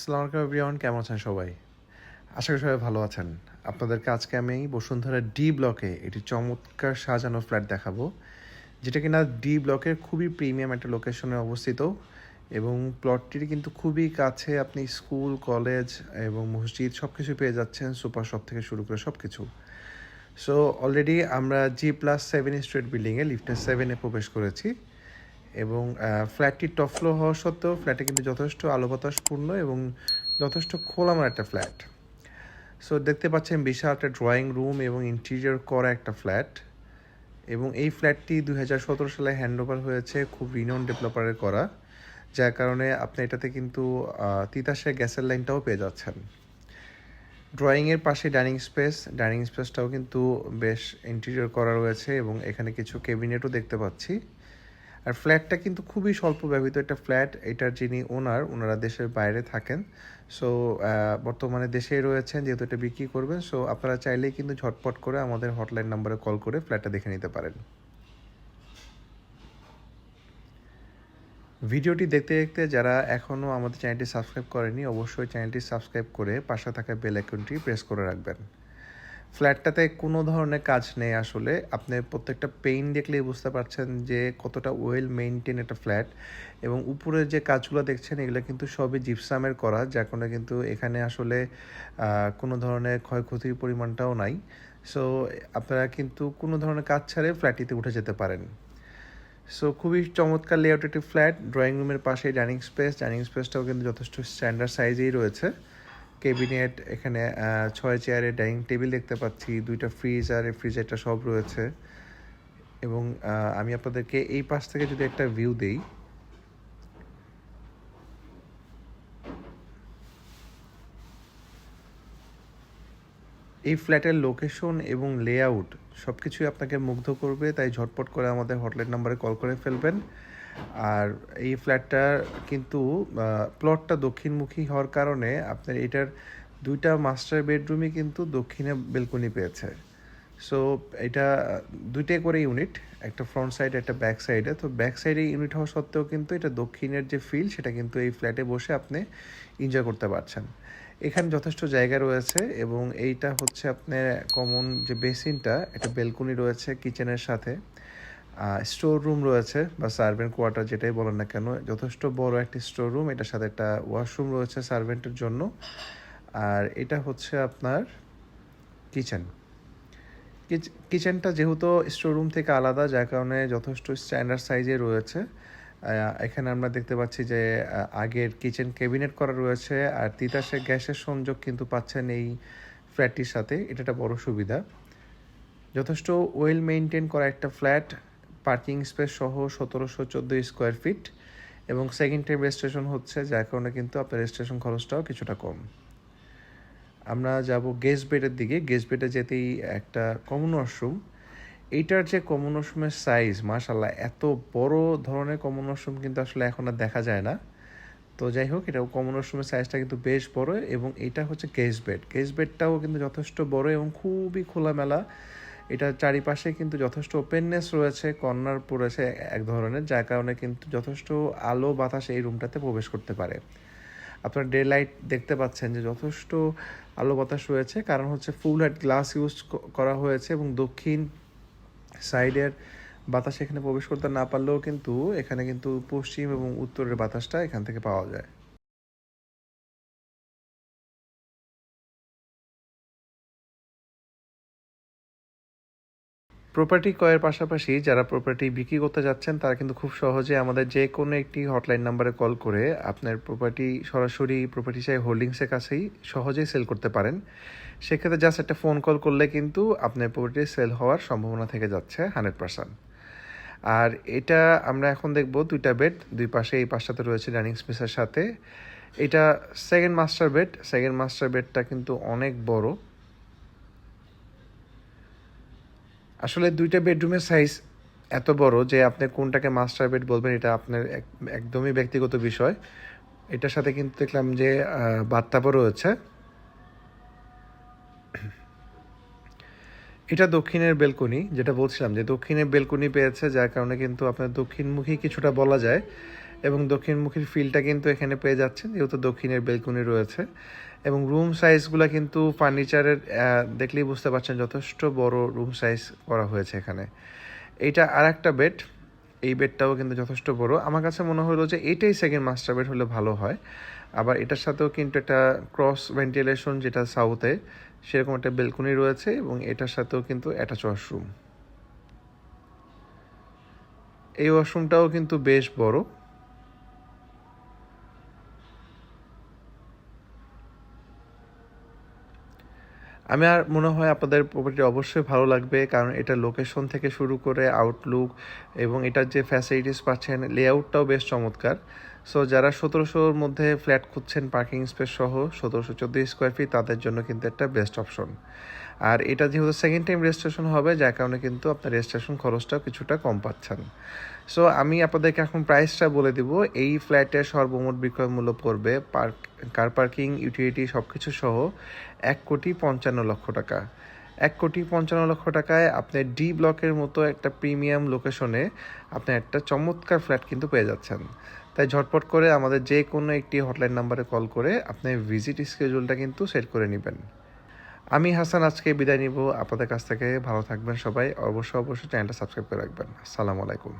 আসসালামু আলাইকুম এভরিওয়ান, কেমন আছেন সবাই? আশা করি সবাই ভালো আছেন। আপনাদেরকে আজকে আমি বসুন্ধরা ডি ব্লকে একটি চমৎকার সাজানো ফ্ল্যাট দেখাবো, যেটা কিনা ডি ব্লকের খুবই প্রিমিয়াম একটা লোকেশনে অবস্থিত এবং প্লটটির কিন্তু খুবই কাছে আপনি স্কুল, কলেজ এবং মসজিদ সব কিছু পেয়ে যাচ্ছেন, সুপার শপ থেকে শুরু করে সব কিছু। সো অলরেডি আমরা G+7 স্ট্রিট বিল্ডিংয়ে লিফটে 7-এ প্রবেশ করেছি এবং ফ্ল্যাটটি টপ ফ্লোর হওয়া সত্ত্বেও ফ্ল্যাটে কিন্তু যথেষ্ট আলো বাতাসপূর্ণ এবং যথেষ্ট খোলামেলা একটা ফ্ল্যাট। সো দেখতে পাচ্ছেন বিশাল একটা ড্রয়িং রুম এবং ইন্টেরিয়র করা একটা ফ্ল্যাট, এবং এই ফ্ল্যাটটি 2017 সালে হ্যান্ডওভার হয়েছে খুব রিনোন ডেভেলপারের করা, যার কারণে আপনি এটাতে কিন্তু তিতাসের গ্যাসের লাইনটাও পেয়ে যাচ্ছেন। ড্রয়িংয়ের পাশে ডাইনিং স্পেসটাও কিন্তু বেশ ইন্টেরিয়র করা রয়েছে এবং এখানে কিছু ক্যাবিনেটও দেখতে পাচ্ছি। আর ফ্ল্যাটটা কিন্তু খুবই স্বল্প ব্যবহৃত একটা ফ্ল্যাট। এটার যিনি ওনারা দেশের বাইরে থাকেন। সো বর্তমানে দেশেই রয়েছেন, যেহেতু এটা বিক্রি করবেন। সো আপনারা চাইলেই কিন্তু ঝটপট করে আমাদের হটলাইন নাম্বারে কল করে ফ্ল্যাটটা দেখে নিতে পারেন। ভিডিওটি দেখতে দেখতে যারা এখনও আমাদের চ্যানেলটি সাবস্ক্রাইব করেনি, অবশ্যই চ্যানেলটি সাবস্ক্রাইব করে পাশে থাকা বেল আইকনটি প্রেস করে রাখবেন। ফ্ল্যাটটাতে কোনো ধরনের কাজ নেই আসলে। আপনি প্রত্যেকটা পেইন্ট দেখলেই বুঝতে পারছেন যে কতটা ওয়েল মেইনটেইন একটা ফ্ল্যাট, এবং উপরের যে কাজগুলো দেখছেন এগুলো কিন্তু সবই জিপসামের করা, যার কারণে কিন্তু এখানে আসলে কোনো ধরনের ক্ষয়ক্ষতির পরিমাণটাও নাই। সো আপনারা কিন্তু কোনো ধরনের কাজ ছাড়াই ফ্ল্যাটটিতে উঠে যেতে পারেন। সো খুবই চমৎকার লেআউট একটি ফ্ল্যাট। ড্রয়িং রুমের পাশে ডাইনিং স্পেসটাও কিন্তু যথেষ্ট স্ট্যান্ডার্ড সাইজেই রয়েছে। ক্যাবিনেট, এখানে 6 চেয়ারের ডাইনিং টেবিল দেখতে পাচ্ছি, 2টা ফ্রিজ আর রেফ্রিজারেটর সব রয়েছে। এবং আমি আপনাদেরকে এই পাশ থেকে যদি একটা ভিউ দেই, এই ফ্ল্যাটের লোকেশন এবং লেআউট সব কিছুই আপনাকে মুগ্ধ করবে, তাই ঝটপট করে আমাদের হটলাইন নাম্বারে কল করে ফেলবেন। আর এই ফ্ল্যাটটার কিন্তু প্লটটা দক্ষিণমুখী হওয়ার কারণে আপনার এটার 2টা মাস্টার বেডরুমই কিন্তু দক্ষিণে বেলকনি পেয়েছে। সো এটা 2টা করে ইউনিট, একটা ফ্রন্ট সাইডে একটা ব্যাক সাইডে। তো ব্যাক সাইডে ইউনিট হওয়া সত্ত্বেও কিন্তু এটা দক্ষিণের যে ফিল সেটা কিন্তু এই ফ্ল্যাটে বসে আপনি এনজয় করতে পারছেন। এখানে যথেষ্ট জায়গা রয়েছে এবং এইটা হচ্ছে আপনার কমন যে বেসিনটা, একটা বেলকনি রয়েছে কিচেনের সাথে। স্টোর রুম রয়েছে বা সার্ভেন্ট কোয়ার্টার যেটাই বলেন না কেন, যথেষ্ট বড় একটি স্টোর রুম, এটার সাথে একটা ওয়াশরুম রয়েছে সার্ভেন্টের জন্য। আর এটা হচ্ছে আপনার কিচেন। কিচেনটা যেহেতু স্টোর রুম থেকে আলাদা, যার কারণে যথেষ্ট স্ট্যান্ডার্ড সাইজে রয়েছে। এখানে আমরা দেখতে পাচ্ছি যে আগের কিচেন ক্যাবিনেট করা রয়েছে, আর তিতাসের গ্যাসের সংযোগ কিন্তু পাচ্ছেন এই ফ্ল্যাটটির সাথে। এটা একটা বড় সুবিধা। যথেষ্ট ওয়েল মেইনটেইন করা একটা ফ্ল্যাট, পার্কিং স্পেস সহ 1714 স্কোয়ার ফিট, এবং সেকেন্ড টাইম রেজিস্ট্রেশন হচ্ছে, যার কারণে কিন্তু আপনার রেজিস্ট্রেশন খরচটাও কিছুটা কম। আমরা যাব গেস্ট বেডের দিকে। গেস্ট বেডে যেতেই একটা কমন ওয়াশরুম। এইটার যে কমন ওয়াশরুমের সাইজ, মাশাল্লাহ, এত বড় ধরনের কমন ওয়াশরুম কিন্তু আসলে এখন আর দেখা যায় না। তো যাই হোক, এটা কমন ওয়াশরুমের সাইজটা কিন্তু বেশ বড়, এবং এটা হচ্ছে গেস্ট বেডটাও কিন্তু যথেষ্ট বড় এবং খুবই খোলামেলা। এটার চারিপাশে কিন্তু যথেষ্ট ওপেননেস রয়েছে, কর্নার পড়েছে এক ধরনের, যার কারণে কিন্তু যথেষ্ট আলো বাতাস এই রুমটাতে প্রবেশ করতে পারে। আপনার ডে লাইট দেখতে পাচ্ছেন যে যথেষ্ট আলো বাতাস রয়েছে, কারণ হচ্ছে ফুল হাইট গ্লাস ইউজ করা হয়েছে, এবং দক্ষিণ সাইডের বাতাস এখানে প্রবেশ করতে না পারলেও কিন্তু এখানে কিন্তু পশ্চিম এবং উত্তরের বাতাসটা এখান থেকে পাওয়া যায়। প্রপার্টি ক্রয়ের পাশাপাশি যারা প্রপার্টি বিক্রি করতে যাচ্ছেন তারা কিন্তু খুব সহজে আমাদের যে কোনো একটি হটলাইন নাম্বারে কল করে আপনার প্রপার্টি সরাসরি প্রপার্টি চাই হোল্ডিংসের কাছেই সহজেই সেল করতে পারেন। সেক্ষেত্রে জাস্ট একটা ফোন কল করলে কিন্তু আপনার প্রপার্টি সেল হওয়ার সম্ভাবনা থেকে যাচ্ছে 100%। আর এটা আমরা এখন দেখব 2টা বেড, দুই পাশে, এই পাশটাতে রয়েছে ডাইনিং স্পেসের সাথে। এটা সেকেন্ড মাস্টার বেডটা কিন্তু অনেক বড়। আসলে 2টা বেডরুমের সাইজ এত বড় যে আপনি কোনটাকে মাস্টার বেড বলবেন এটা আপনার একদমই ব্যক্তিগত বিষয়। এটার সাথে কিন্তু দেখলাম যে বাথটাবও রয়েছে। এটা দক্ষিণের বেলকনি, যেটা বলছিলাম যে দক্ষিণের বেলকনি পেয়েছে, যার কারণে কিন্তু আপনার দক্ষিণমুখী কিছুটা বলা যায়। এবং দক্ষিণমুখীর ফিলটা কিন্তু এখানে পেয়ে যাচ্ছেন, যেহেতু দক্ষিণের বেলকনি রয়েছে। এবং রুম সাইজগুলো কিন্তু ফার্নিচারের দেখলেই বুঝতে পারছেন যথেষ্ট বড় রুম সাইজ করা হয়েছে এখানে। এইটা আর একটা বেড, এই বেডটাও কিন্তু যথেষ্ট বড়। আমার কাছে মনে হলো যে এটাই সেকেন্ড মাস্টার বেড হলে ভালো হয়। আবার এটার সাথেও কিন্তু একটা ক্রস ভেন্টিলেশন, যেটা সাউথে সেরকম একটা বেলকনি রয়েছে, এবং এটার সাথেও কিন্তু অ্যাটাচ ওয়াশরুম। এই ওয়াশরুমটাও কিন্তু বেশ বড়। আমি আর মনে হয় আপনাদের প্রপার্টি অবশ্যই ভালো লাগবে, কারণ এটা লোকেশন থেকে শুরু করে আউটলুক এবং এটার যে ফ্যাসিলিটিস পাচ্ছেন, লেআউটটাও বেশ চমৎকার। সো যারা 1700-র মধ্যে ফ্ল্যাট খুঁজছেন পার্কিং স্পেস সহ 1714 স্কোয়ার ফিট, তাদের জন্য কিন্তু একটা বেস্ট অপশন। আর এটা যেহেতু সেকেন্ড টাইম রেজিস্ট্রেশন হবে, যার কারণে কিন্তু আপনার রেজিস্ট্রেশন খরচটাও কিছুটা কম পাচ্ছেন। সো আমি আপনাদেরকে এখন প্রাইসটা বলে দিব। এই ফ্ল্যাটের সর্বমোট বিক্রয় মূল্য পড়বে কার পার্কিং, ইউটিলিটি সব কিছু সহ 1,55,00,000 টাকা। 1,55,00,000 টাকায় আপনি ডি ব্লকের মতো একটা প্রিমিয়াম লোকেশনে আপনি একটা চমৎকার ফ্ল্যাট কিন্তু পেয়ে যাচ্ছেন। তাই ঝটপট করে আমাদের যে কোনো একটি হটলাইন নাম্বারে কল করে আপনি ভিজিট স্কেজুলটা কিন্তু সেট করে নেবেন। আমি হাসান আজকে বিদায় নিব আপনাদের কাছ থেকে। ভালো থাকবেন সবাই, অবশ্যই চ্যানেলটা সাবস্ক্রাইব করে রাখবেন। আসসালামু আলাইকুম।